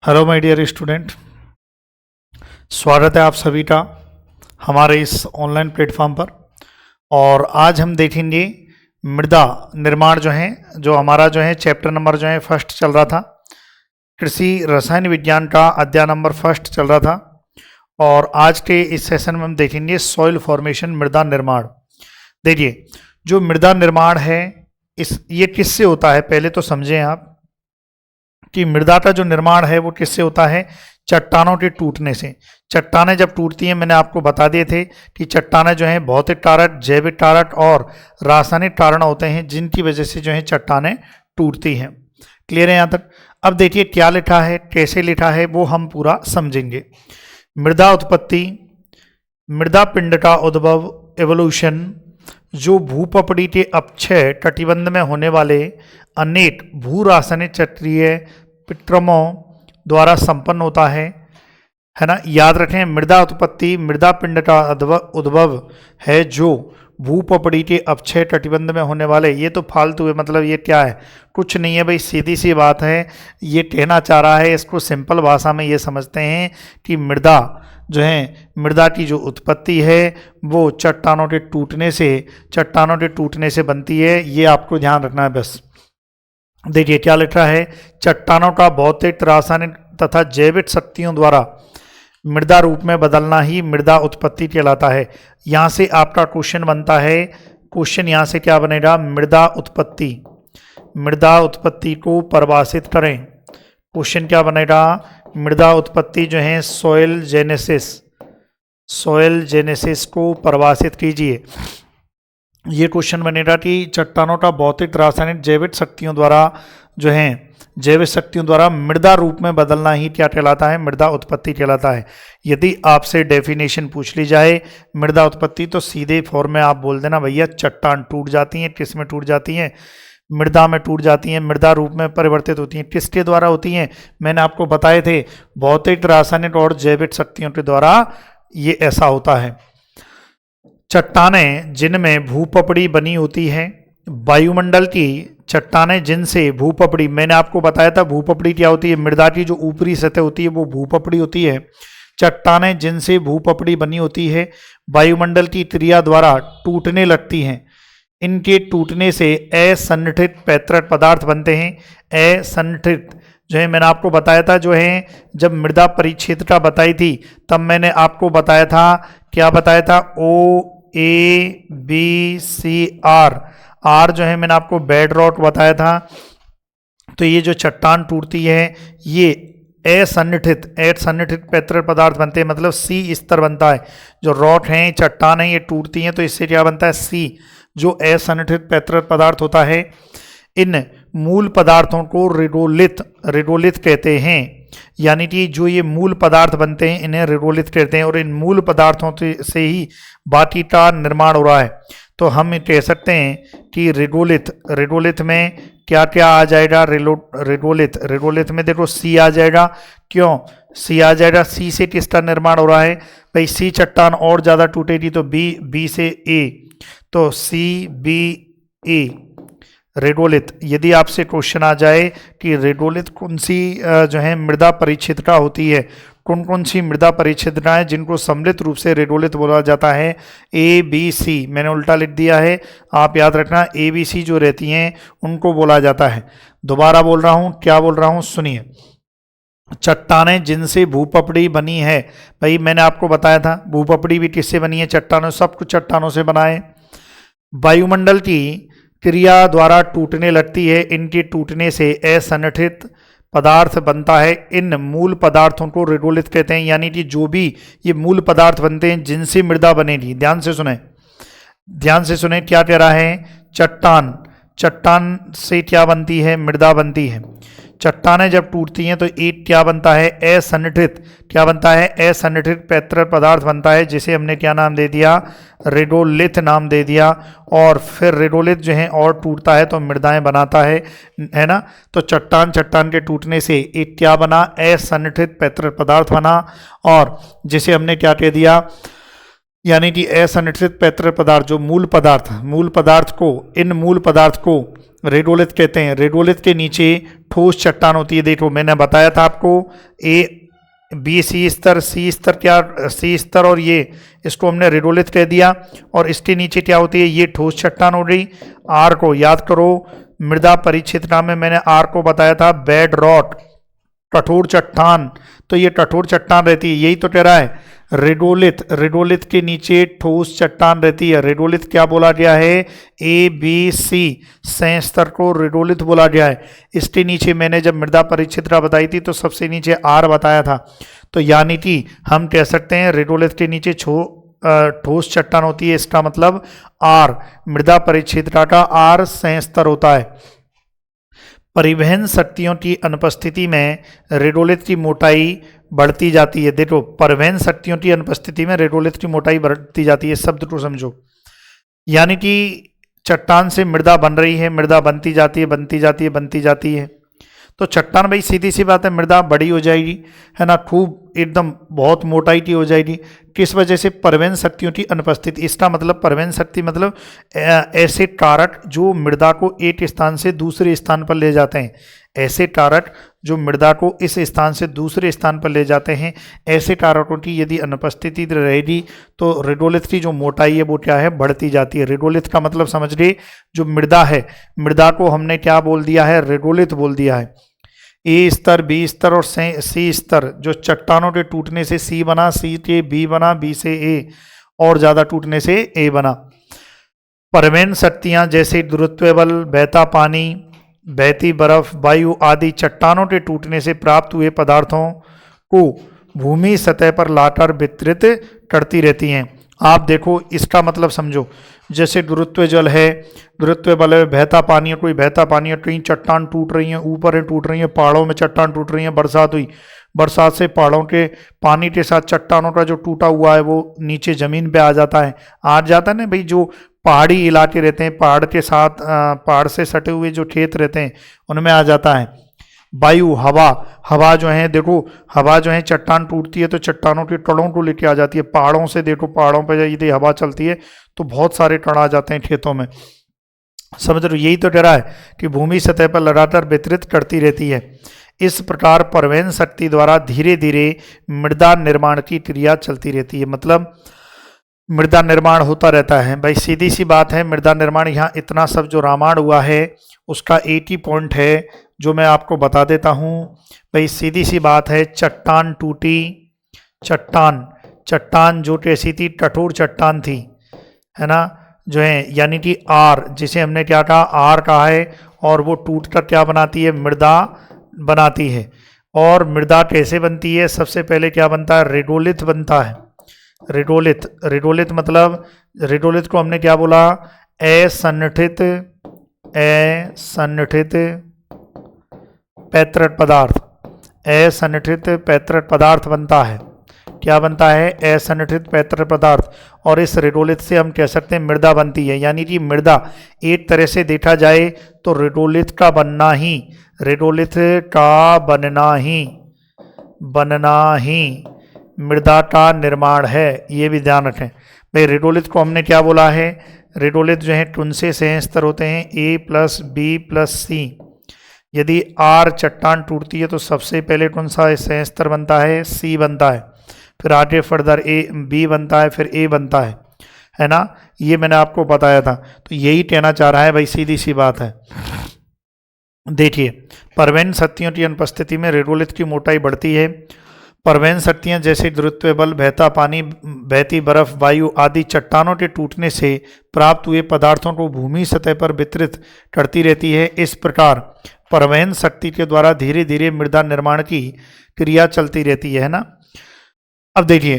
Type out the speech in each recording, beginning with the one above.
Hello my dear student, स्वागत है आप सभी का हमारे इस ऑनलाइन प्लेटफॉर्म पर। और आज हम देखेंगे मृदा निर्माण जो हमारा चैप्टर नंबर फर्स्ट चल रहा था। कृषि रसायन विज्ञान का अध्याय नंबर फर्स्ट चल रहा था और आज के इस सेशन में हम देखेंगे सॉइल फॉर्मेशन, मृदा निर्माण। देखिए, जो मृदा निर्माण है ये किससे होता है, पहले तो समझें आप कि मृदा का जो निर्माण है वो किससे होता है। चट्टानों के टूटने से। चट्टानें जब टूटती हैं, मैंने आपको बता दिए थे कि चट्टानें भौतिक कारक, जैविक कारक और रासायनिक कारण होते हैं जिनकी वजह से चट्टानें टूटती हैं। क्लियर है यहाँ तक। अब देखिए क्या लिखा है, कैसे लिखा है वो हम पूरा समझेंगे। मृदा उत्पत्ति, मृदा पिंड का उद्भव, एवोल्यूशन, जो भूपपड़ी के अपक्षय कटिबंध में होने वाले अनेक भू रासायनिक चक्रीय विक्रमों द्वारा संपन्न होता है ना। याद रखें, मृदा उत्पत्ति मृदा पिंड का उद्भव है जो भूपपड़ी के अपक्षय कटिबंध में होने वाले। ये तो फालतू है, मतलब ये क्या है, कुछ नहीं है भाई, सीधी सी बात है। ये कहना चाह रहा है, इसको सिंपल भाषा में ये समझते हैं कि मृदा मृदा की जो उत्पत्ति है वो चट्टानों के टूटने से बनती है। ये आपको ध्यान रखना है बस। देखिए क्या लिख रहा है, चट्टानों का भौतिक, रासायनिक तथा जैविक शक्तियों द्वारा मृदा रूप में बदलना ही मृदा उत्पत्ति कहलाता है। यहाँ से आपका क्वेश्चन बनता है, क्वेश्चन यहाँ से क्या बनेगा, मृदा उत्पत्ति को परिभाषित करें। क्वेश्चन क्या बनेगा, मृदा उत्पत्ति सॉइल जेनेसिस को परिभाषित कीजिए। ये क्वेश्चन बनेगा कि चट्टानों का भौतिक, रासायनिक, जैविक शक्तियों द्वारा मृदा रूप में बदलना ही क्या कहलाता है, मृदा उत्पत्ति कहलाता है। यदि आपसे डेफिनेशन पूछ ली जाए मृदा उत्पत्ति, तो सीधे फॉर्म में आप बोल देना भैया चट्टान टूट जाती हैं। किस में टूट जाती हैं, मृदा में टूट जाती हैं, मृदा रूप में परिवर्तित होती हैं। किसके द्वारा होती हैं, मैंने आपको बताए थे, भौतिक, रासायनिक और जैविक शक्तियों के द्वारा ये ऐसा होता है। चट्टानें जिनमें भूपपड़ी बनी होती है, वायुमंडल की चट्टानें जिनसे भूपपड़ी, मैंने आपको बताया था भूपपड़ी क्या होती है, मृदा की जो ऊपरी सतह होती है वो भूपपड़ी होती है। चट्टानें जिनसे भूपपड़ी बनी होती है वायुमंडल की क्रिया द्वारा टूटने लगती हैं। इनके टूटने से असंगठित पैतृक पदार्थ बनते हैं। असंगठित मैंने आपको बताया था, जब मृदा परिक्षेत्रता बताई थी तब मैंने आपको बताया था, क्या बताया था, OABCR मैंने आपको बेड रॉक बताया था। तो ये जो चट्टान टूटती है ये असंगठित पैतृक पदार्थ बनते हैं, मतलब C स्तर बनता है। जो रॉक हैं, चट्टान है, ये टूटती हैं तो इससे क्या बनता है, C, जो असंगठित पैतृक पदार्थ होता है। इन मूल पदार्थों को रेडोलिथ कहते हैं, यानी कि जो ये मूल पदार्थ बनते हैं इन्हें रेडोलिथ कहते हैं। और इन मूल पदार्थों से ही बाकी का निर्माण हो रहा है। तो हम कह सकते हैं कि रेडोलिथ में क्या क्या आ जाएगा, रेडोलिथ में देखो C आ जाएगा। क्यों C आ जाएगा, C से किसका निर्माण हो रहा है भाई, C चट्टान और ज़्यादा टूटेगी तो B से A, तो CBA रेडोलिथ। यदि आपसे क्वेश्चन आ जाए कि रेडोलिथ कौन सी मृदा परिक्षेत्रता होती है, कौन सी मृदा परिक्षेत्रताएं जिनको सम्मिलित रूप से रेडोलिथ बोला जाता है, ABC, मैंने उल्टा लिख दिया है, आप याद रखना, ABC जो रहती हैं उनको बोला जाता है। दोबारा बोल रहा हूँ, क्या बोल रहा हूँ, सुनिए। चट्टानें जिनसे भूपपड़ी बनी है, भाई मैंने आपको बताया था भूपपड़ी भी किससे बनी है, चट्टानों, सब कुछ चट्टानों से बना है। वायुमंडल की क्रिया द्वारा टूटने लगती है, इनके टूटने से असंगठित पदार्थ बनता है। इन मूल पदार्थों को रेडोलिथ कहते हैं, यानी कि जो भी ये मूल पदार्थ बनते हैं जिनसे मृदा बनेगी। ध्यान से सुने क्या कह रहा है, चट्टान से क्या बनती है, मृदा बनती है। चट्टानें जब टूटती हैं तो एक क्या बनता है, असंगठित पैतृक पदार्थ बनता है, जिसे हमने क्या नाम दे दिया, रेडोलिथ नाम दे दिया। और फिर रेडोलिथ और टूटता है तो मृदाएं बनाता है ना। तो चट्टान के टूटने से एक क्या बना, असंगठित पैतृक पदार्थ बना, और जिसे हमने क्या कह दिया, यानी कि असंरक्षित पैतृक पदार्थ, जो मूल पदार्थ को, इन मूल पदार्थ को रेडोलिथ कहते हैं। रेडोलिथ के नीचे ठोस चट्टान होती है। देखो मैंने बताया था आपको, ए बी सी स्तर, सी स्तर क्या, सी स्तर, और ये इसको हमने रेडोलिथ कह दिया। और इसके नीचे क्या होती है, ये ठोस चट्टान हो रही। आर को याद करो, मृदा परिक्षेत्र में मैंने आर को बताया था बेड रॉट, कठोर चट्टान। तो ये कठोर चट्टान रहती है, यही तो कह रहा है रेडोलिथ। रेडोलिथ के नीचे ठोस चट्टान रहती है। रेडोलिथ क्या बोला गया है, ए बी सी संस्तर को रेडोलिथ बोला गया है। इसके नीचे मैंने जब मृदा परिक्षेत्र बताई थी तो सबसे नीचे आर बताया था। तो यानी कि हम कह सकते हैं रेडोलिथ के नीचे ठोस चट्टान होती है, इसका मतलब आर, मृदा परिक्षेत्र का आर संस्तर होता है। परिवहन शक्तियों की अनुपस्थिति में रेडोलिथ की मोटाई बढ़ती जाती है। देखो परिवहन शक्तियों की अनुपस्थिति में रेडोलिथ की मोटाई बढ़ती जाती है, शब्द को समझो। यानी कि चट्टान से मृदा बन रही है, मृदा बनती जाती है, बनती जाती है, बनती जाती है। तो चट्टान भाई सीधी सी बात है, मृदा बड़ी हो जाएगी, है ना, खूब एकदम बहुत मोटाई की हो जाएगी। किस वजह से, परिवहन शक्तियों की अनुपस्थिति। इसका मतलब परिवहन शक्ति मतलब ऐसे कारक जो मृदा को एक स्थान से दूसरे स्थान पर ले जाते हैं। ऐसे कारक जो मृदा को इस स्थान से दूसरे स्थान पर ले जाते हैं, ऐसे कारकों की यदि अनुपस्थिति रहेगी तो रेडोलिथ की जो मोटाई है वो क्या है, बढ़ती जाती है। रेडोलिथ का मतलब समझ गए, जो मृदा है, मृदा को हमने क्या बोल दिया है, रेडोलिथ बोल दिया है। ए स्तर, बी स्तर और सी स्तर, जो चट्टानों के टूटने से सी बना, सी से बी बना, बी से ए, और ज़्यादा टूटने से ए बना। परिवहन शक्तियाँ जैसे गुरुत्व बल, बहता पानी, बहती बर्फ, वायु आदि चट्टानों के टूटने से प्राप्त हुए पदार्थों को भूमि सतह पर लाकर वितरित करती रहती हैं। आप देखो इसका मतलब समझो, जैसे गुरुत्व जल है, गुरुत्व बल है, बहता पानी है, कोई बहता पानी है, कहीं चट्टान टूट रही हैं, ऊपर है टूट रही हैं, पहाड़ों में चट्टान टूट रही हैं, बरसात हुई, बरसात से पहाड़ों के पानी के साथ चट्टानों का जो टूटा हुआ है वो नीचे ज़मीन पे आ जाता है। आ जाता है ना भाई, जो पहाड़ी इलाके रहते हैं, पहाड़ के साथ पहाड़ से सटे हुए जो खेत रहते हैं उनमें आ जाता है। वायु, हवा जो है, देखो हवा जो है चट्टान टूटती है तो चट्टानों के कणों को लेके आ जाती है। पहाड़ों से देखो, पहाड़ों पर यदि हवा चलती है तो बहुत सारे कण आ जाते हैं खेतों में। समझ रहे हो, यही तो कह रहा है कि भूमि सतह पर लगातार वितरित करती रहती है। इस प्रकार परिवहन शक्ति द्वारा धीरे धीरे मृदा निर्माण की क्रिया चलती रहती है। मतलब मृदा निर्माण होता रहता है भाई, सीधी सी बात है। मृदा निर्माण, यहाँ इतना सब जो रामायण हुआ है उसका 80 पॉइंट है जो मैं आपको बता देता हूँ भाई। सीधी सी बात है, चट्टान टूटी, चट्टान जो कैसी थी, कठोर चट्टान थी, है ना, जो है, यानी कि आर, जिसे हमने क्या कहा, आर कहा है, और वो टूट कर क्या बनाती है, मृदा बनाती है। और मृदा कैसे बनती है, सबसे पहले क्या बनता है, रेडोलिथ बनता है। रेडोलिथ मतलब, रेडोलिथ को हमने क्या बोला, असंगठित पैतृक पदार्थ, असंगठित पैतृक पदार्थ बनता है। क्या बनता है, असंगठित पैतृक पदार्थ। और इस रेडोलिथ से हम कह सकते हैं मृदा बनती है। यानी कि मृदा, एक तरह से देखा जाए तो रेडोलिथ का बनना ही मृदा का निर्माण है। ये भी ध्यान रखें भाई। रेडोलिथ को हमने क्या बोला है, रेडोलिथ जो है टुन से संस्तर होते हैं, ए प्लस बी प्लस सी। यदि आर चट्टान टूटती है तो सबसे पहले कौन सा संस्तर बनता है, सी बनता है, फिर आगे फर्दर ए बी बनता है, फिर ए बनता है ना। ये मैंने आपको बताया था। तो यही कहना चाह रहा है भाई, सीधी सी बात है। देखिए, परिवहन शक्तियों की अनुपस्थिति में रेडोलिथ की मोटाई बढ़ती है। परिवहन शक्तियाँ जैसे गुरुत्व बल, बहता पानी, बहती बर्फ, वायु आदि चट्टानों के टूटने से प्राप्त हुए पदार्थों को भूमि सतह पर वितरित करती रहती है। इस प्रकार परिवहन शक्ति के द्वारा धीरे धीरे मृदा निर्माण की क्रिया चलती रहती है ना। अब देखिए,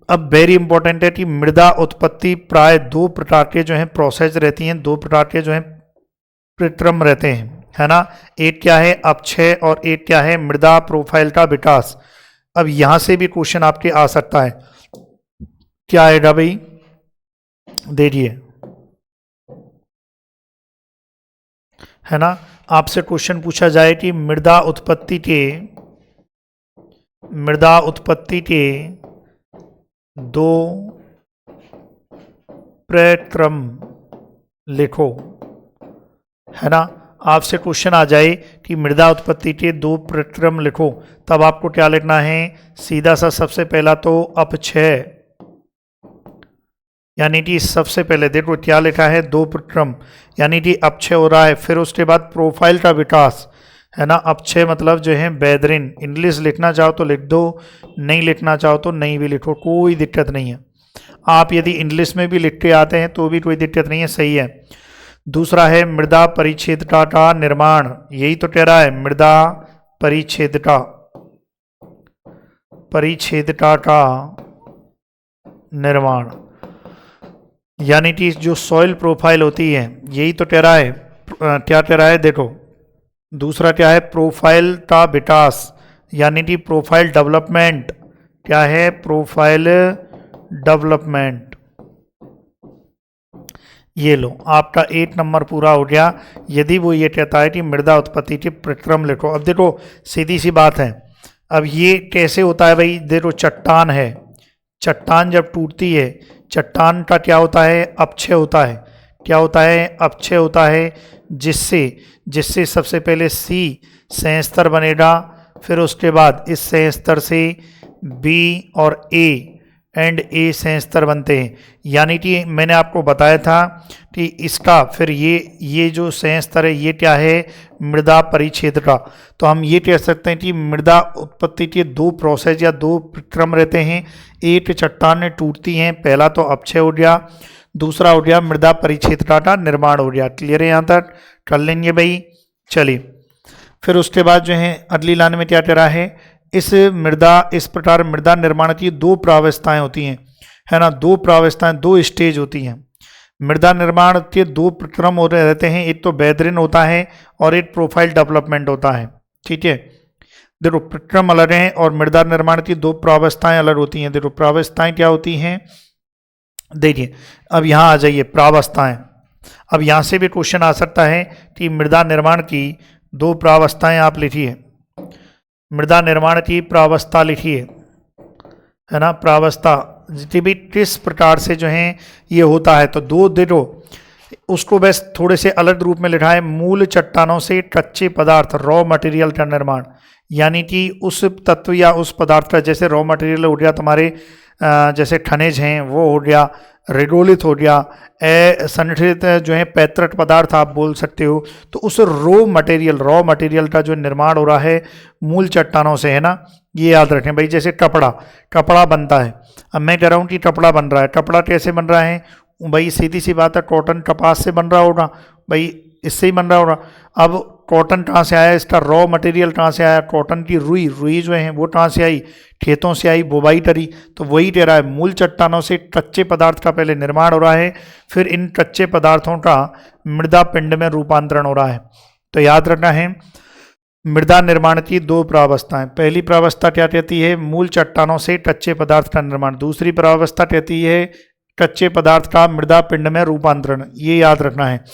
अब वेरी इंपॉर्टेंट है कि मृदा उत्पत्ति प्राय 2 प्रकार के जो हैं प्रोसेस रहती हैं, 2 प्रकार के जो हैं प्रक्रम रहते हैं, है ना। एक क्या है, अपक्षय, और एक क्या है, मृदा प्रोफाइल का विकास। अब यहां से भी क्वेश्चन आपके आ सकता है, क्या आएगा भाई, देखिए, है ना। आपसे क्वेश्चन पूछा जाए कि मृदा उत्पत्ति के 2 प्रक्रम लिखो, है ना। आपसे क्वेश्चन आ जाए कि मृदा उत्पत्ति के 2 प्रक्रम लिखो, तब आपको क्या लिखना है, सीधा सा सबसे पहला तो अपक्षय, यानी कि सबसे पहले देखो क्या लिखा है, 2 प्रक्रम, यानी कि अपक्षय हो रहा है। फिर उसके बाद प्रोफाइल का विकास, है ना। अपक्षय मतलब जो है बेहतरीन, इंग्लिश लिखना चाहो तो लिख दो, नहीं लिखना चाहो तो नहीं भी लिखो, कोई दिक्कत नहीं है। आप यदि इंग्लिश में भी लिख के आते हैं तो भी कोई दिक्कत नहीं है, सही है। दूसरा है मृदा परिच्छेदिका का निर्माण, यही तो कह रहा है, मृदा परिच्छेदिका का निर्माण, यानी कि जो सॉइल प्रोफाइल होती है, यही तो कह रहा है। क्या कह रहा है देखो, दूसरा क्या है, प्रोफाइल का विकास, यानी कि प्रोफाइल डेवलपमेंट। क्या है, प्रोफाइल डेवलपमेंट। ये लो, आपका 8 नंबर पूरा हो गया। यदि वो ये कहता है कि मृदा उत्पत्ति के प्रक्रम लिखो, अब देखो सीधी सी बात है, अब ये कैसे होता है भाई, देखो चट्टान है, चट्टान जब टूटती है, चट्टान का क्या होता है, अपक्षय होता है। क्या होता है, अपक्षय होता है, जिससे सबसे पहले सी संस्तर बनेगा, फिर उसके बाद इस संस्तर से बी और ए संस्तर बनते हैं। यानी कि मैंने आपको बताया था कि इसका फिर ये जो संस्तर है, ये क्या है, मृदा परिच्छेदिका। तो हम ये कह सकते हैं कि मृदा उत्पत्ति के 2 प्रोसेस या 2 क्रम रहते हैं। एक चट्टानें टूटती हैं, पहला तो अपक्षय हो गया, दूसरा हो गया मृदा परिच्छेदिका का निर्माण हो गया। क्लियर है, यहाँ तक कर लेंगे भाई। चलिए फिर उसके बाद जो है अगली लाइन में क्या कह रहा है, इस प्रकार मृदा निर्माण की 2 प्रावस्थाएं होती हैं, है ना। 2 प्रावस्थाएं, 2 स्टेज होती हैं। मृदा निर्माण के 2 क्रम हो रहते हैं, एक तो बेहतरीन होता है और एक प्रोफाइल डेवलपमेंट होता है। ठीक है, देखो प्रक्रम अलग हैं और मृदा निर्माण की 2 प्रावस्थाएं अलग होती हैं। देखो प्रावस्थाएं क्या होती हैं, देखिए अब यहाँ आ जाइए, प्रावस्थाएं। अब यहाँ से भी क्वेश्चन आ सकता है कि मृदा निर्माण की 2 प्रावस्थाएं आप लिखिए, मृदा निर्माण की प्रावस्था लिखिए, है ना। प्रावस्था भी किस प्रकार से जो है ये होता है, तो 2 देखो उसको बस थोड़े से अलग रूप में लिखा है, मूल चट्टानों से कच्चे पदार्थ, रॉ मटेरियल का निर्माण, यानी कि उस तत्व या उस पदार्थ का, जैसे रॉ मटेरियल हो गया तुम्हारे जैसे खनिज हैं वो हो गया, रेडोलिथ हो गया, संगठित जो है पैतृक पदार्थ आप बोल सकते हो। तो उस रॉ मटेरियल का जो निर्माण हो रहा है मूल चट्टानों से, है ना। ये याद रखें भाई, जैसे कपड़ा बनता है। अब मैं कह रहा हूँ कि कपड़ा बन रहा है, कपड़ा कैसे बन रहा है भाई, सीधी सी बात है, कॉटन कपास से बन रहा होगा भाई, इससे ही बन रहा होगा। अब कॉटन कहाँ से आया, इसका रॉ मटेरियल कहाँ से आया, कॉटन की रुई जो है वो कहाँ से आई, खेतों से आई, बुवाई करी। तो वही कह रहा है, मूल चट्टानों से कच्चे पदार्थ का पहले निर्माण हो रहा है, फिर इन कच्चे पदार्थों का मृदा पिंड में रूपांतरण हो रहा है। तो याद रखना है, मृदा निर्माण की 2 प्रावस्थाएं। पहली प्रावस्था क्या कहती है, मूल चट्टानों से कच्चे पदार्थ का निर्माण। दूसरी प्रावस्था कहती है कच्चे पदार्थ का मृदा पिंड में रूपांतरण। ये याद रखना है।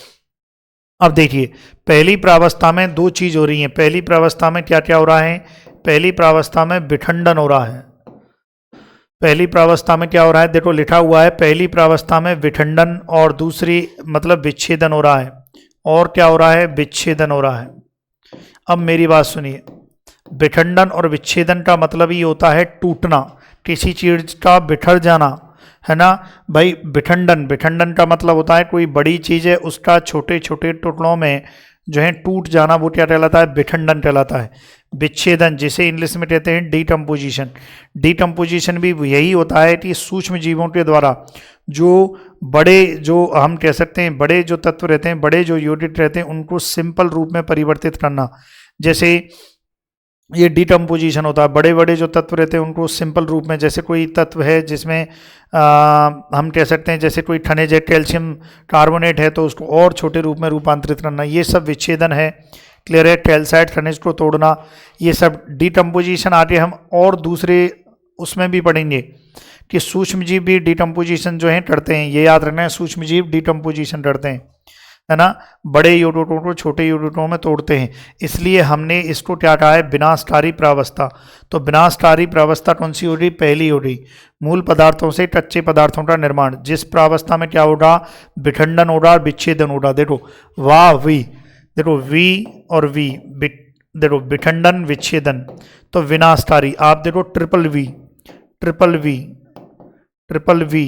अब देखिए, पहली प्रावस्था में 2 चीज हो रही हैं। पहली प्रावस्था में क्या क्या हो रहा है, पहली प्रावस्था में विखंडन हो रहा है। पहली प्रावस्था में क्या हो रहा है, देखो लिखा हुआ है, पहली प्रावस्था में विखंडन और दूसरी मतलब विच्छेदन हो रहा है। और क्या हो रहा है, विच्छेदन हो रहा है। अब मेरी बात सुनिए, विखंडन और विच्छेदन का मतलब ही होता है टूटना, किसी चीज का बिखर जाना, है ना भाई। विखंडन का मतलब होता है कोई बड़ी चीज है उसका छोटे छोटे टुकड़ों में जो है टूट जाना, वो क्या कहलाता है, विखंडन कहलाता है। विच्छेदन जिसे इंग्लिश में कहते हैं डिकम्पोजिशन भी यही होता है कि सूक्ष्म जीवों के द्वारा जो हम कह सकते हैं बड़े जो तत्व रहते हैं, बड़े जो यूनिट रहते हैं, उनको सिंपल रूप में परिवर्तित करना। जैसे ये डिकम्पोजिशन होता है, बड़े बड़े जो तत्व रहते हैं उनको सिंपल रूप में, जैसे कोई तत्व है जिसमें हम कह सकते हैं जैसे कोई खनिज है, कैल्शियम कार्बोनेट है, तो उसको और छोटे रूप में रूपांतरित करना, ये सब विच्छेदन है। क्लियर है, कैल्साइट खनिज को तोड़ना, ये सब डिकम्पोजिशन। आगे हम और दूसरे उसमें भी पढ़ेंगे कि सूक्ष्मजीव भी डिकम्पोजिशन जो है करते हैं, ये याद रखना है, सूक्ष्मजीव डिकम्पोजिशन करते हैं। है ना, बड़े यूनिटों को छोटे यूनिटों में तोड़ते हैं। इसलिए हमने इसको क्या कहा है, विनाशकारी प्रावस्था। तो विनाशकारी प्रावस्था कौन सी हो रही, पहली हो रही, मूल पदार्थों से कच्चे पदार्थों का निर्माण, जिस प्रावस्था में क्या होगा, विखंडन होगा, विच्छेदन होगा। देखो वाह वी, देखो वी और वी, देखो विखंडन विच्छेदन, तो विनाशकारी। आप देखो triple V, triple V, triple V,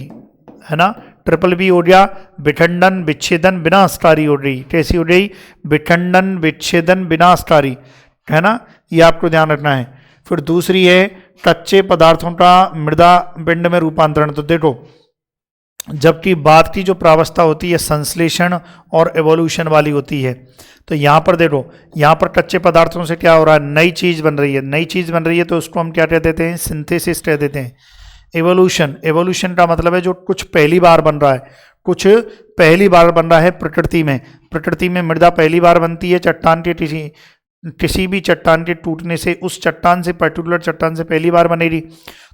है ना, ट्रिपल वी हो गया, विखंडन विच्छेदन विनाशकारी हो रही। कैसी हो रही, विखंडन विच्छेदन विनाशकारी, है ना, ये आपको ध्यान रखना है। फिर दूसरी है कच्चे पदार्थों का मृदा पिंड में रूपांतरण। तो देखो जबकि बात की जो प्रावस्था होती है संश्लेषण और एवोल्यूशन वाली होती है, तो यहाँ पर देखो, यहाँ पर कच्चे पदार्थों से क्या हो रहा है, नई चीज बन रही है, नई चीज बन रही है, तो उसको हम क्या कह देते हैं, सिंथेसिस कह देते हैं। एवोल्यूशन, एवोल्यूशन का मतलब है जो कुछ पहली बार बन रहा है, कुछ पहली बार बन रहा है प्रकृति में। प्रकृति में मृदा पहली बार बनती है, चट्टान के किसी भी चट्टान के टूटने से उस चट्टान से, पर्टिकुलर चट्टान से पहली बार बनेगी,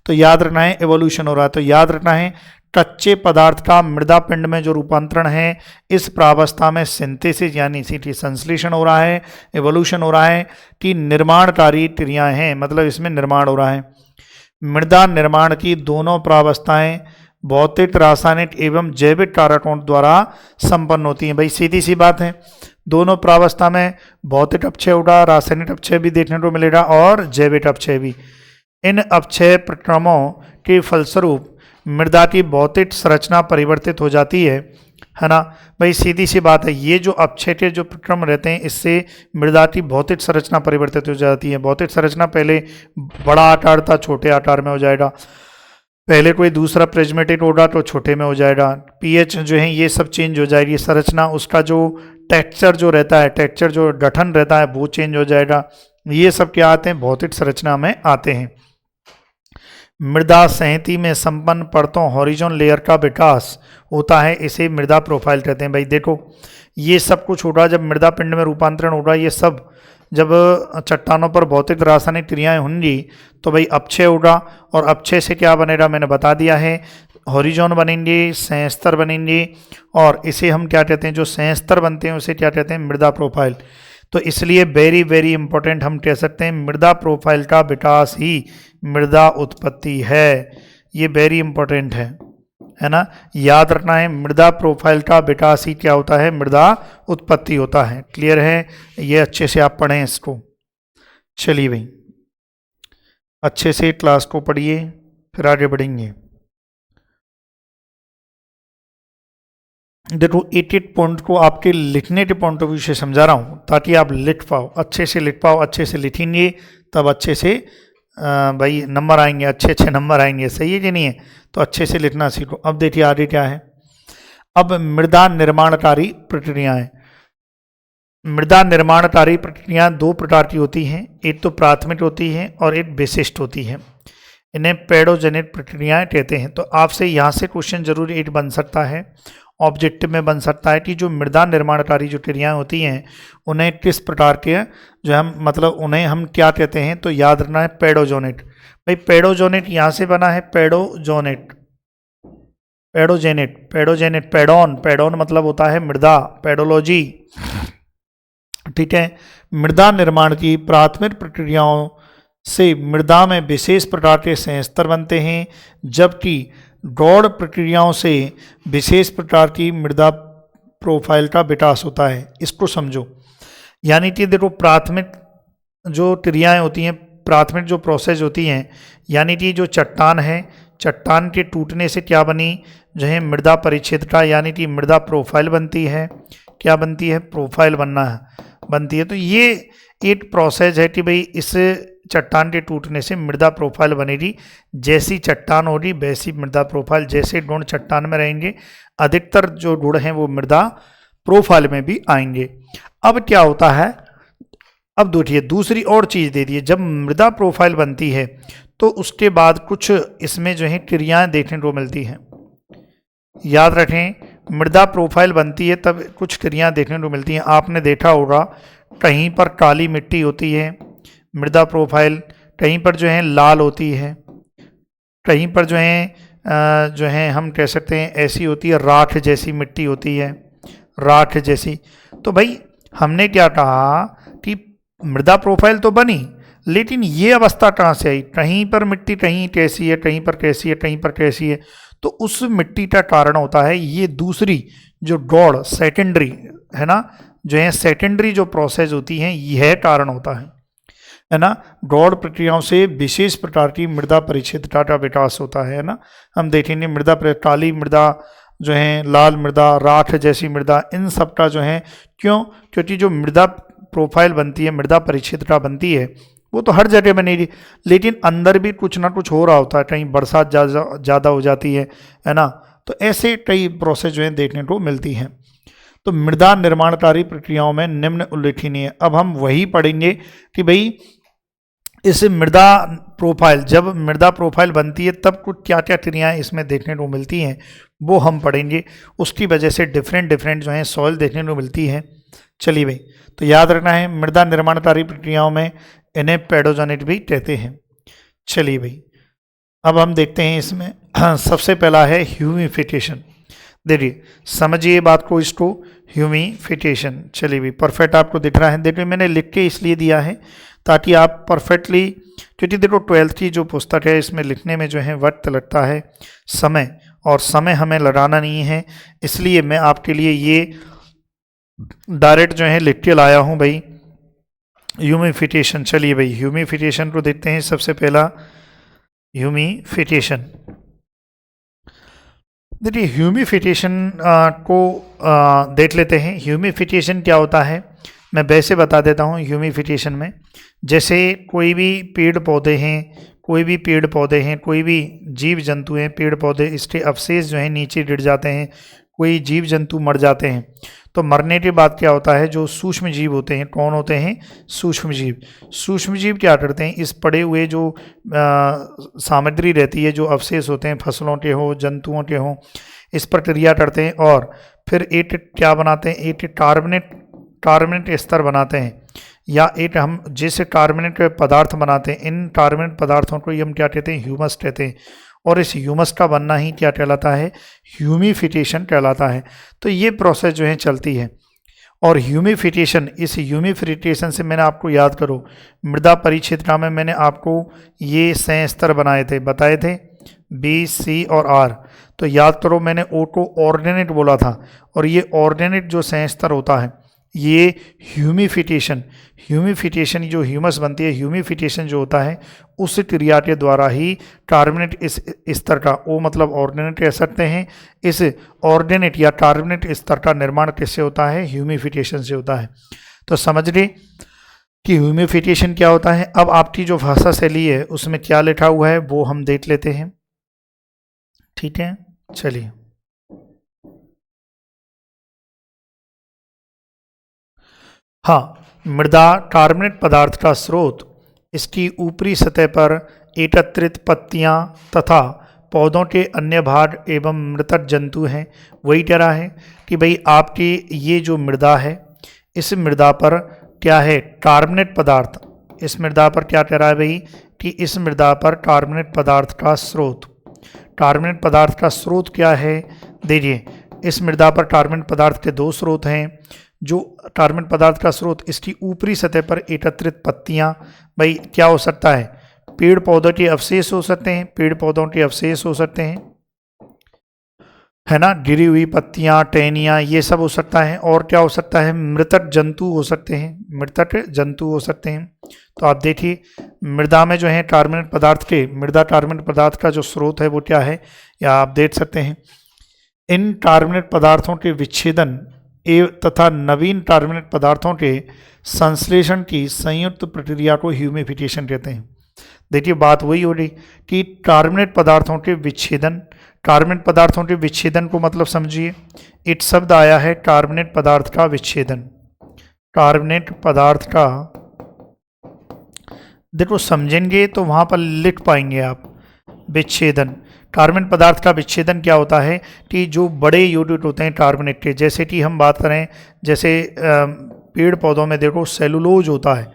तो याद रखना है एवोल्यूशन हो रहा है। तो याद रखना है कच्चे पदार्थ का मृदा पिंड में जो रूपांतरण है, इस प्रावस्था में सिंथेसिस यानी सीटी संश्लेषण हो रहा है, एवोल्यूशन हो रहा है, कि निर्माणकारी क्रियाएं हैं, मतलब इसमें निर्माण हो रहा है। मृदा निर्माण की दोनों प्रावस्थाएं भौतिक, रासायनिक एवं जैविक कारकों द्वारा संपन्न होती हैं। भाई सीधी सी बात है, दोनों प्रावस्था में भौतिक अपक्षय होगा, रासायनिक अपक्षय भी देखने को मिलेगा और जैविक अपक्षय भी। इन अपक्षय प्रक्रमों के फलस्वरूप मृदा की भौतिक संरचना परिवर्तित हो जाती है ना। भाई सीधी सी बात है, ये जो अपक्षय के जो प्रक्रम रहते हैं, इससे मृदा की भौतिक संरचना परिवर्तित हो जाती है। भौतिक संरचना पहले बड़ा आकार था, छोटे आकार में हो जाएगा, पहले कोई दूसरा प्रिज्मेटिक होगा तो छोटे में हो जाएगा, पीएच जो है ये सब चेंज हो जाएगी, संरचना, उसका जो टेक्सचर जो रहता है, टेक्सचर जो गठन रहता है वो चेंज हो जाएगा। ये सब क्या आते हैं, भौतिक संरचना में आते हैं। मृदा संहति में संपन्न परतों हॉरिजॉन लेयर का विकास होता है, इसे मृदा प्रोफाइल कहते हैं। भाई देखो ये सब कुछ होगा जब मृदा पिंड में रूपांतरण होगा, ये सब जब चट्टानों पर भौतिक रासायनिक क्रियाएं होंगी तो भाई अपक्षय होगा, और अपक्षय से क्या बनेगा मैंने बता दिया है, हॉरिजॉन बनेंगे, संस्तर बनेंगे, और इसे हम क्या कहते हैं, जो संस्तर बनते हैं उसे क्या कहते हैं, मृदा प्रोफाइल। तो इसलिए वेरी वेरी इंपॉर्टेंट हम कह सकते हैं मृदा प्रोफाइल का विकास ही मृदा उत्पत्ति है। ये वेरी इंपॉर्टेंट है ना, याद रखना है, मृदा प्रोफाइल का विकास ही क्या होता है, मृदा उत्पत्ति होता है। क्लियर है, ये अच्छे से आप पढ़ें इसको। चलिए भाई अच्छे से क्लास को पढ़िए, फिर आगे बढ़ेंगे। देखो एक पॉइंट को आपके लिखने के पॉइंट ऑफ व्यू से समझा रहा हूँ ताकि आप लिख पाओ, अच्छे से लिख पाओ, अच्छे से लिखेंगे तब अच्छे से भाई नंबर आएंगे, अच्छे अच्छे नंबर आएंगे, सही है कि नहीं है। तो अच्छे से लिखना सीखो। अब देखिए आगे क्या है, अब मृदा निर्माणकारी प्रक्रियाएं। मृदा निर्माणकारी प्रक्रियाएं दो प्रकार की होती हैं, एक तो प्राथमिक होती है और एक विशिष्ट होती है। इन्हें पेडोजेनिक प्रक्रियाएं कहते हैं। तो आपसे यहाँ से क्वेश्चन जरूर एक बन सकता है, ऑब्जेक्टिव में बन सकता है कि जो मृदा निर्माणकारी जो क्रियाएं होती हैं उन्हें किस प्रकार के जो हम मतलब उन्हें हम क्या कहते हैं। तो याद रखना है पेडोजोनेट। भाई पेडोजोनेट यहाँ से बना है पेडोजोनेट, पेडोजेनेट, पेडोजेनेट, पेडोन, पेडोन मतलब होता है मृदा, पेडोलॉजी, ठीक है। मृदा निर्माण की प्राथमिक प्रक्रियाओं से मृदा में विशेष प्रकार के संस्तर बनते हैं, जबकि गौड़ प्रक्रियाओं से विशेष प्रकार की मृदा प्रोफाइल का विकास होता है। इसको समझो, यानी कि देखो प्राथमिक जो क्रियाएं होती हैं, प्राथमिक जो प्रोसेस होती हैं, यानी कि जो चट्टान है, चट्टान के टूटने से क्या बनी, जो है मृदा परिच्छेद का, यानी कि मृदा प्रोफाइल बनती है। क्या बनती है, प्रोफाइल बनती है। तो ये एक प्रोसेस है कि भाई इस चट्टान के टूटने से मृदा प्रोफाइल बनेगी। जैसी चट्टान होगी वैसी मृदा प्रोफाइल, जैसे गुण चट्टान में रहेंगे अधिकतर जो गुण हैं वो मृदा प्रोफाइल में भी आएंगे। अब क्या होता है, अब देखिए दूसरी और चीज़ दे दी है, जब मृदा प्रोफाइल बनती है तो उसके बाद कुछ इसमें जो है क्रियाएं देखने को मिलती हैं। याद रखें, मृदा प्रोफाइल बनती है तब कुछ क्रियाएं देखने को मिलती हैं। आपने देखा होगा कहीं पर काली मिट्टी होती है मृदा प्रोफाइल, कहीं पर जो है लाल होती है, कहीं पर जो है हम कह सकते हैं ऐसी होती है राख जैसी मिट्टी होती है, राठ जैसी। तो भाई हमने क्या कहा कि मृदा प्रोफाइल तो बनी, लेकिन ये अवस्था कहाँ से आई? कहीं पर मिट्टी कहीं कैसी है, कहीं पर कैसी है, कहीं पर कैसी है। तो उस मिट्टी का कारण होता है ये दूसरी जो गौड़ सेकेंडरी है ना, जो है सेकेंडरी जो प्रोसेस होती हैं, यह कारण होता है ना। गौड़ प्रक्रियाओं से विशेष प्रकार की मृदा परिच्छेदता का विकास होता है ना। हम देखेंगे मृदा काली मृदा जो है, लाल मृदा, राठ जैसी मृदा, इन सब का जो है क्यों? क्योंकि जो मृदा प्रोफाइल बनती है, मृदा परिच्छेदता बनती है, वो तो हर जगह बनेगी, लेकिन अंदर भी कुछ ना कुछ हो रहा होता है, कहीं बरसात ज़्यादा हो जाती है ना। तो ऐसे कई प्रोसेस जो है देखने को मिलती हैं। तो मृदा निर्माणकारी प्रक्रियाओं में निम्न उल्लेखनीय। अब हम वही पढ़ेंगे कि भाई इस मृदा प्रोफाइल, जब मृदा प्रोफाइल बनती है तब कुछ क्या क्या क्रियाएं इसमें देखने को मिलती हैं, वो हम पढ़ेंगे। उसकी वजह से डिफरेंट जो है सॉइल देखने को मिलती है। चलिए भाई, तो याद रखना है मृदा निर्माणकारी प्रक्रियाओं में इन्हें पेडोजेनिक भी कहते हैं। चलिए भाई, अब हम देखते हैं इसमें सबसे पहला है ह्यूमिफिकेशन। देखिए समझिए बात को, इसको ह्यूमिफिकेशन। चलिए भाई, परफेक्ट आपको दिख रहा है? देखिए मैंने लिख के इसलिए दिया है ताकि आप परफेक्टली, क्योंकि देखो 12th की जो पुस्तक है इसमें लिखने में जो है वक्त लगता है, समय, और समय हमें लगाना नहीं है, इसलिए मैं आपके लिए ये डायरेक्ट जो है लिख के लाया हूँ भाई, ह्यूमिफिकेशन। चलिए भाई, ह्यूमिफिकेशन को देखते हैं। सबसे पहला ह्यूमिफिकेशन। देखिए ह्यूमिफिकेशन को देख लेते हैं। ह्यूमिफिकेशन क्या होता है मैं वैसे बता देता हूँ। ह्यूमिफिकेशन में जैसे कोई भी पेड़ पौधे हैं, कोई भी जीव जंतु हैं, पेड़ पौधे, इसके अवशेष जो हैं नीचे गिर जाते हैं, कोई जीव जंतु मर जाते हैं, तो मरने के बाद क्या होता है, जो सूक्ष्म जीव होते हैं, कौन होते हैं? सूक्ष्म जीव क्या करते हैं, इस पड़े हुए जो सामग्री रहती है, जो अवशेष होते हैं, फसलों के हो, जंतुओं के हो, इस पर क्रिया करते हैं और फिर एक क्या बनाते हैं, एक कार्बोनेट स्तर बनाते हैं, या एक हम जैसे कार्बोनेट पदार्थ बनाते हैं, इन कार्बोनेट पदार्थों को हम क्या कहते हैं? ह्यूमस कहते हैं। और इस ह्यूमस का बनना ही क्या कहलाता है? ह्यूमिफिकेशन कहलाता है। तो ये प्रोसेस जो है चलती है। और ह्यूमिफिकेशन, इस ह्यूमिफिकेशन से मैंने आपको याद करो, मृदा परिच्छेदता में मैंने आपको ये संस्तर बताए थे बी, सी और आर। तो याद करो, मैंने ओ को ऑर्डिनेट बोला था, और ये ऑर्डिनेट जो संस्तर होता है, ये ह्यूमिफिकेशन जो ह्यूमस बनती है, ह्यूमिफिकेशन जो होता है, उस क्रिया के द्वारा ही कार्बोनेट इस स्तर का, ओ मतलब ऑर्डिनेट कह सकते हैं, इस ऑर्डिनेट या कार्बोनेट स्तर का निर्माण किससे होता है? ह्यूमिफिकेशन से होता है। तो समझ गए कि ह्यूमिफिकेशन क्या होता है। अब आपकी जो भाषा शैली है उसमें क्या लिखा हुआ है वो हम देख लेते हैं, ठीक है। चलिए, हाँ, मृदा कार्बोनेट पदार्थ का स्रोत इसकी ऊपरी सतह पर एकत्रित पत्तियां तथा पौधों के अन्य भाग एवं मृतक जंतु हैं। वही कह रहा है कि भाई आपकी ये जो मृदा है, इस मृदा पर क्या है? कार्बोनेट पदार्थ। इस मृदा पर क्या कह रहा है भाई कि इस मृदा पर कार्बोनेट पदार्थ का स्रोत, कार्बोनेट पदार्थ का स्रोत क्या है? देखिए, इस मृदा पर कार्बोनेट पदार्थ के दो स्रोत हैं। जो कार्बन पदार्थ का स्रोत, इसकी ऊपरी सतह पर एकत्रित पत्तियां, भाई क्या हो सकता है? पेड़ पौधों के अवशेष हो सकते हैं, हो सकते हैं, है ना, गिरी हुई पत्तियां, टहनियां, ये सब हो सकता है। और क्या हो सकता है? मृतक जंतु हो सकते हैं, तो आप देखिए मृदा में जो है कार्बोनेट पदार्थ के, मृदा कार्बोनेट पदार्थ का जो स्रोत है वो क्या है, या आप देख सकते हैं। इन कार्बोनेट पदार्थों के विच्छेदन तथा नवीन कार्बोनेट पदार्थों के संश्लेषण की संयुक्त प्रक्रिया को ह्यूमिफिकेशन कहते हैं। देखिए बात वही हो रही कि कार्बोनेट पदार्थों के विच्छेदन को मतलब समझिए, एक शब्द आया है कार्बोनेट पदार्थ का विच्छेदन। कार्बोनेट पदार्थ का, देखो समझेंगे तो वहां पर लिख पाएंगे आप, विच्छेदन। कार्बन पदार्थ का विच्छेदन क्या होता है कि जो बड़े यूनिट होते हैं कार्बोनेट के, जैसे कि हम बात करें, जैसे पेड़ पौधों में देखो सेलुलोज होता है,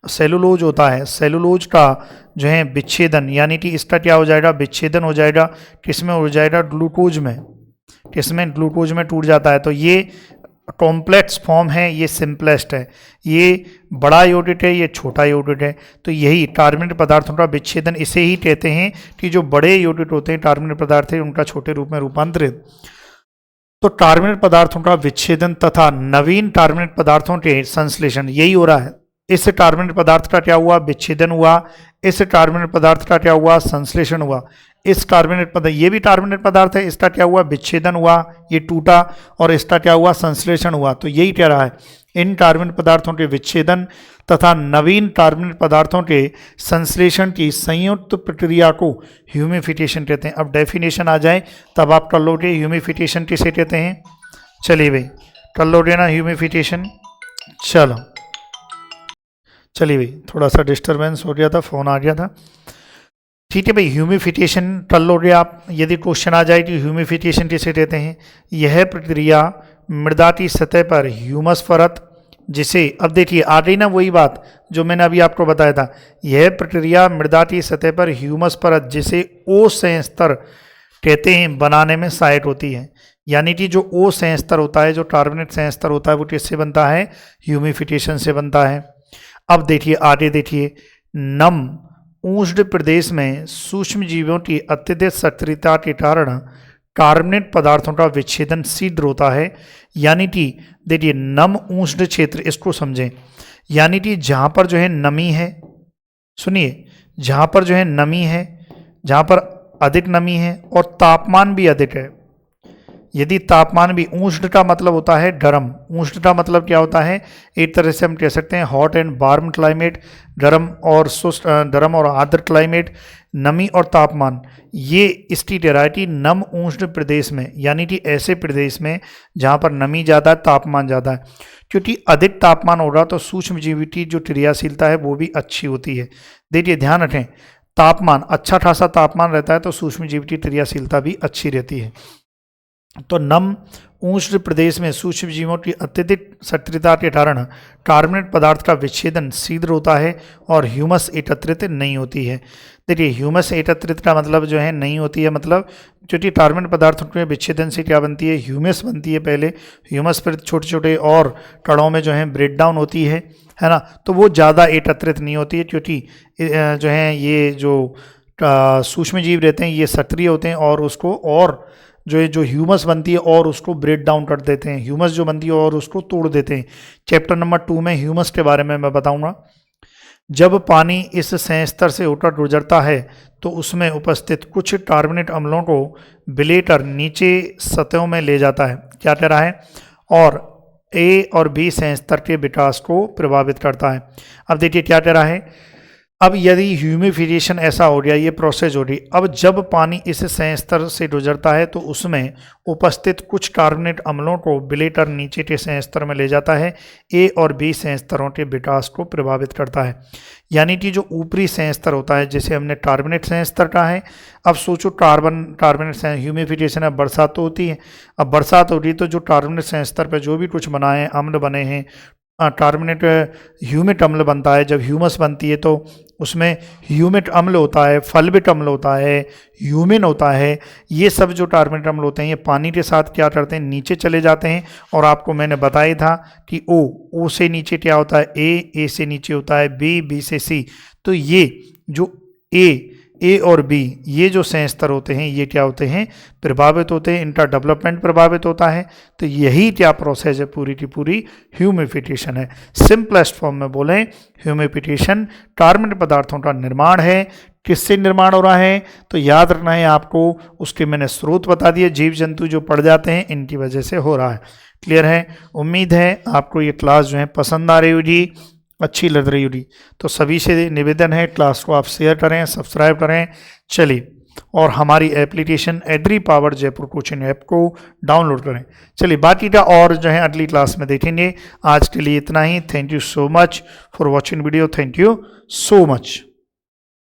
सेलुलोज का जो है विच्छेदन, यानी कि इसका क्या हो जाएगा? विच्छेदन हो जाएगा, किसमें हो जाएगा? ग्लूकोज में, टूट जाता है। तो ये कॉम्प्लेक्स फॉर्म है, ये सिंपलेस्ट है, ये बड़ा यूनिट है, ये छोटा यूनिट है। तो यही टर्मिनेट पदार्थों का विच्छेदन इसे ही कहते हैं कि जो बड़े यूनिट होते हैं टर्मिनेट पदार्थ है उनका छोटे रूप में रूपांतरित। तो टर्मिनेट पदार्थों का विच्छेदन तथा नवीन टर्मिनेट पदार्थों के संश्लेषण यही हो रहा है। इस टर्मिनेट पदार्थ का क्या हुआ, विच्छेदन हुआ। इस टर्मिनेट पदार्थ का क्या हुआ, संश्लेषण हुआ। इस टर्मिनेट पदार्थ, ये भी टर्मिनेट पदार्थ है, इसका क्या हुआ, विच्छेदन हुआ, ये टूटा, और इसका क्या हुआ, संश्लेषण हुआ। तो यही कह रहा है इन टर्मिनेट पदार्थों के विच्छेदन तथा नवीन टर्मिनेट पदार्थों के संश्लेषण की संयुक्त प्रक्रिया को ह्यूमिफिकेशन कहते हैं। अब डेफिनेशन आ जाए तब आप कर लोगे ह्यूमिफिकेशन किसे कहते हैं। चलिए भाई कर लोगे ना ह्यूमिफिकेशन। चलिए भाई, थोड़ा सा डिस्टरबेंस हो गया था, फ़ोन आ गया था। ठीक है भाई, ह्यूमिफिकेशन कर लोगे आप। यदि क्वेश्चन आ जाए कि ह्यूमिफिकेशन किसे कहते हैं, यह प्रक्रिया मृदा की सतह पर ह्यूमस परत, जिसे, अब देखिए आ गई ना वही बात जो मैंने अभी आपको बताया था, यह प्रक्रिया मृदा की सतह पर ह्यूमस परत जिसे ओ संस्तर कहते हैं बनाने में सहायक होती है। यानी कि जो ओ संस्तर होता है, जो टर्मिनेट संस्तर होता है, वो किससे बनता है, ह्यूमिफिकेशन से बनता है। अब देखिए आगे देखिए, नम उष्ण प्रदेश में सूक्ष्म जीवों की अत्यधिक सक्रियता के कारण टर्मिनेट पदार्थों का विच्छेदन शीघ्र होता है। यानी कि देखिए नम उष्ण क्षेत्र, इसको समझें, यानी कि जहाँ पर जो है नमी है, सुनिए, जहाँ पर जो है नमी है, जहाँ पर अधिक नमी है और तापमान भी अधिक है, यदि तापमान भी, उष्ण का मतलब होता है गर्म, उष्ण का मतलब क्या होता है, एक तरह से हम कह सकते हैं हॉट एंड वार्म क्लाइमेट, गर्म और शुष्क, गर्म और आर्द्र क्लाइमेट, नमी और तापमान, ये इसकी वैरायटी नम उष्ण प्रदेश में, यानी कि ऐसे प्रदेश में जहाँ पर नमी ज़्यादा है, तापमान ज़्यादा है। क्योंकि अधिक तापमान होगा तो सूक्ष्म जीव की जो क्रियाशीलता है वो भी अच्छी होती है। देखिए ध्यान रखें, तापमान, अच्छा खासा तापमान रहता है तो सूक्ष्म जीव की क्रियाशीलता भी अच्छी रहती है। तो नम उष्ण प्रदेश में सूक्ष्म जीवों की अत्यधिक सक्रियता के कारण टर्मिनेट पदार्थ का विच्छेदन शीघ्र होता है और ह्यूमस एकत्रित नहीं होती है। देखिए ह्यूमस एकत्रित का मतलब जो है नहीं होती है, मतलब क्योंकि टर्मिनेट पदार्थों के विच्छेदन से क्या बनती है, ह्यूमस बनती है पहले, ह्यूमस फिर छोटे छोटे और कणों में जो है ब्रेक डाउन होती है ना, तो वो ज़्यादा एकत्रित नहीं होती है क्योंकि जो है ये जो सूक्ष्म जीव रहते हैं ये सक्रिय होते हैं और उसको, और जो ह्यूमस बनती है और उसको ब्रेक डाउन कर देते हैं, ह्यूमस जो बनती है और उसको तोड़ देते हैं। चैप्टर नंबर 2 में ह्यूमस के बारे में मैं बताऊंगा। जब पानी इस संस्तर से होकर गुजरता है तो उसमें उपस्थित कुछ टर्मिनेट अम्लों को बिलेटर नीचे सतहों में ले जाता है, क्या कह रहा है, और ए और बी संस्तर के विकास को प्रभावित करता है। अब देखिए क्या कह रहा है, अब यदि ह्यूमिफिकेशन ऐसा हो गया, ये प्रोसेस हो रही, अब जब पानी इस संस्तर से गुजरता है तो उसमें उपस्थित कुछ टर्मिनेट अम्लों को बिलेटर नीचे के संस्तर में ले जाता है, ए और बी संस्तरों के विकास को प्रभावित करता है। यानी कि जो ऊपरी संस्तर होता है, जैसे हमने टर्मिनेट संस्तर का है, अब सोचो टर्मिनेट ह्यूमिफिकेशन है, बरसात तो होती है, अब बरसात हो रही तो जो टर्मिनेट संस्तर पर जो भी कुछ बना है, अम्ल बने हैं, टर्मिनेट ह्यूमिक अम्ल बनता है। जब ह्यूमस बनती है तो उसमें ह्यूमिक अम्ल होता है, फल्विक अम्ल होता है, ह्यूमिन होता है, ये सब जो टर्मिनेट अम्ल होते हैं ये पानी के साथ क्या करते हैं, नीचे चले जाते हैं। और आपको मैंने बताया था कि ओ से नीचे क्या होता है, ए से नीचे होता है बी से सी। तो ये जो ए और बी, ये जो संस्तर होते हैं ये क्या होते हैं, प्रभावित होते हैं, इनका डेवलपमेंट प्रभावित होता है। तो यही क्या प्रोसेस है, पूरी की पूरी ह्यूमिफिकेशन है। सिंपलेस्ट फॉर्म में बोलें, ह्यूमिफिकेशन टर्मिनेट पदार्थों का निर्माण है। किससे निर्माण हो रहा है, तो याद रखना है आपको, उसके मैंने स्रोत बता दिए, जीव जंतु जो पड़ जाते हैं इनकी वजह से हो रहा है। क्लियर है, उम्मीद है आपको ये क्लास जो है पसंद आ रही होगी, अच्छी लग रही होगी। तो सभी से निवेदन है क्लास को आप शेयर करें, सब्सक्राइब करें। चलिए, और हमारी application agri power Jaipur coaching app को डाउनलोड करें। चलिए बाकी का और जो है अगली क्लास में देखेंगे। आज के लिए इतना ही। Thank you so much for watching video. Thank you so much.